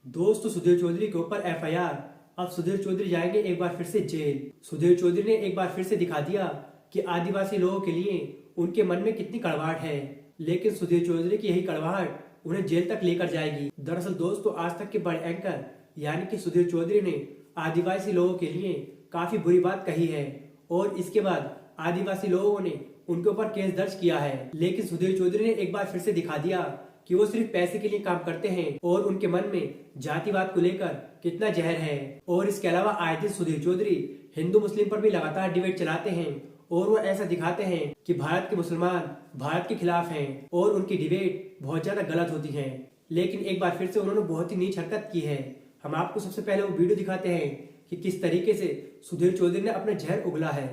दोस्त सुधीर चौधरी के ऊपर एफआईआर। अब सुधीर चौधरी जाएंगे एक बार फिर से जेल। सुधीर चौधरी ने एक बार फिर से दिखा दिया कि आदिवासी लोगों के लिए उनके मन में कितनी कड़वाहट है, लेकिन सुधीर चौधरी की यही कड़वाहट उन्हें जेल तक लेकर जाएगी। दरअसल दोस्तों, आज तक के बड़े एंकर यानी कि सुधीर चौधरी ने आदिवासी लोगों के लिए काफी बुरी बात कही है और इसके बाद आदिवासी लोगों ने उनके ऊपर केस दर्ज किया है। लेकिन सुधीर चौधरी ने एक बार फिर से दिखा दिया कि वो सिर्फ पैसे के लिए काम करते हैं और उनके मन में जातिवाद को लेकर कितना जहर है। और इसके अलावा आए दिन सुधीर चौधरी हिंदू मुस्लिम पर भी लगातार डिबेट चलाते हैं और वो ऐसा दिखाते हैं कि भारत के मुसलमान भारत के खिलाफ हैं और उनकी डिबेट बहुत ज्यादा गलत होती है। लेकिन एक बार फिर से उन्होंने बहुत ही नीच हरकत की है। हम आपको सबसे पहले वो वीडियो दिखाते हैं कि किस तरीके से सुधीर चौधरी ने अपने जहर उगला है।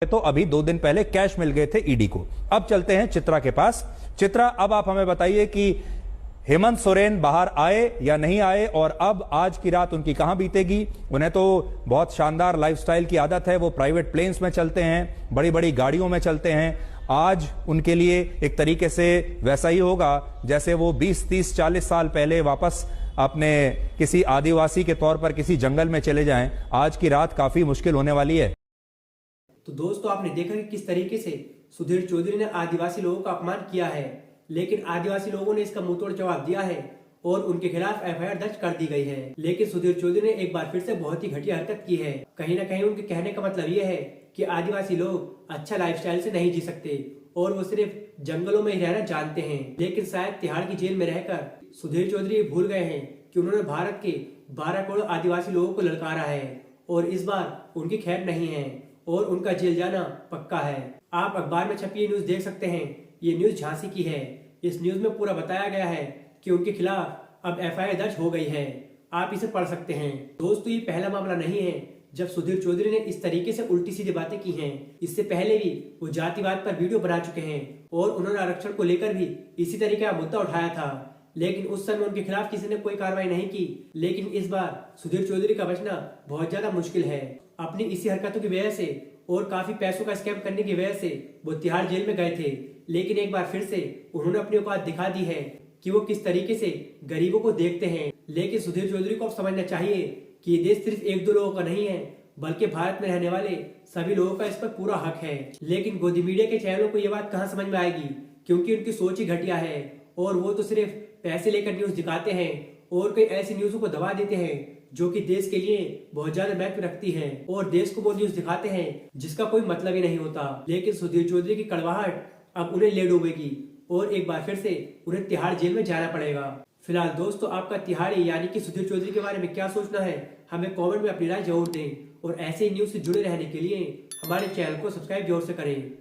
तो अभी 2 दिन पहले कैश मिल गए थे ईडी को। अब चलते हैं चित्रा के पास। चित्रा, अब आप हमें बताइए कि हेमंत सोरेन बाहर आए या नहीं आए और अब आज की रात उनकी कहां बीतेगी। उन्हें तो बहुत शानदार लाइफस्टाइल की आदत है, वो प्राइवेट प्लेन्स में चलते हैं, बड़ी बड़ी गाड़ियों में चलते हैं। आज उनके लिए एक तरीके से वैसा ही होगा जैसे वो 20, 30, 40 साल पहले वापस अपने किसी आदिवासी के तौर पर किसी जंगल में चले जाएं। आज की रात काफी मुश्किल होने वाली है। तो दोस्तों, आपने देखा कि किस तरीके से सुधीर चौधरी ने आदिवासी लोगों का अपमान किया है, लेकिन आदिवासी लोगों ने इसका मुंहतोड़ जवाब दिया है और उनके खिलाफ एफआईआर दर्ज कर दी गई है। लेकिन सुधीर चौधरी ने एक बार फिर से बहुत ही घटिया हरकत की है। कहीं ना कहीं उनके कहने का मतलब ये है कि आदिवासी लोग अच्छा लाइफस्टाइल से नहीं जी सकते और वो सिर्फ जंगलों में ही रहना जानते हैं। लेकिन शायद तिहाड़ की जेल में रहकर सुधीर चौधरी भूल गए हैं कि उन्होंने भारत के 12 करोड़ आदिवासी लोगों को ललकारा है और इस बार उनकी खैर नहीं है और उनका जेल जाना पक्का है। आप अखबार में छपी ये न्यूज देख सकते हैं। ये न्यूज झांसी की है। इस न्यूज में पूरा बताया गया है कि उनके खिलाफ अब एफआईआर दर्ज हो गई है। आप इसे पढ़ सकते हैं। दोस्तों, ये पहला मामला नहीं है जब सुधीर चौधरी ने इस तरीके से उल्टी सीधी बातें की हैं। इससे पहले भी वो जातिवाद पर वीडियो बना चुके हैं और उन्होंने आरक्षण को लेकर भी इसी तरीके का मुद्दा उठाया था, लेकिन उस समय उनके खिलाफ किसी ने कोई कार्रवाई नहीं की। लेकिन इस बार सुधीर चौधरी का बचना बहुत ज्यादा मुश्किल है। अपनी इसी हरकतों की वजह से और काफी पैसों का स्कैम करने की वजह से वो तिहाड़ जेल में गए थे। लेकिन एक बार फिर से उन्होंने अपनी औकात दिखा दी है कि वो किस तरीके से गरीबों को देखते हैं। लेकिन सुधीर चौधरी को अब समझना चाहिए कि ये देश सिर्फ 1-2 लोगों का नहीं है, बल्कि भारत में रहने वाले सभी लोगों का इस पर पूरा हक है। लेकिन गोदी मीडिया के चैनलों को ये बात कहाँ समझ में आएगी, क्योंकि उनकी सोच ही घटिया है और वो तो सिर्फ पैसे लेकर न्यूज दिखाते हैं और कई ऐसी न्यूज़ों को दबा देते हैं जो कि देश के लिए बहुत ज्यादा महत्व रखती है और देश को वो न्यूज दिखाते हैं जिसका कोई मतलब ही नहीं होता। लेकिन सुधीर चौधरी की कड़वाहट अब उन्हें ले डूबेगी और एक बार फिर से उन्हें तिहाड़ जेल में जाना पड़ेगा। फिलहाल दोस्तों, आपका तिहाड़ी यानी कि सुधीर चौधरी के बारे में क्या सोचना है, हमें कमेंट में अपनी राय जरूर दें और ऐसे ही न्यूज से जुड़े रहने के लिए हमारे चैनल को सब्सक्राइब जरूर से करें।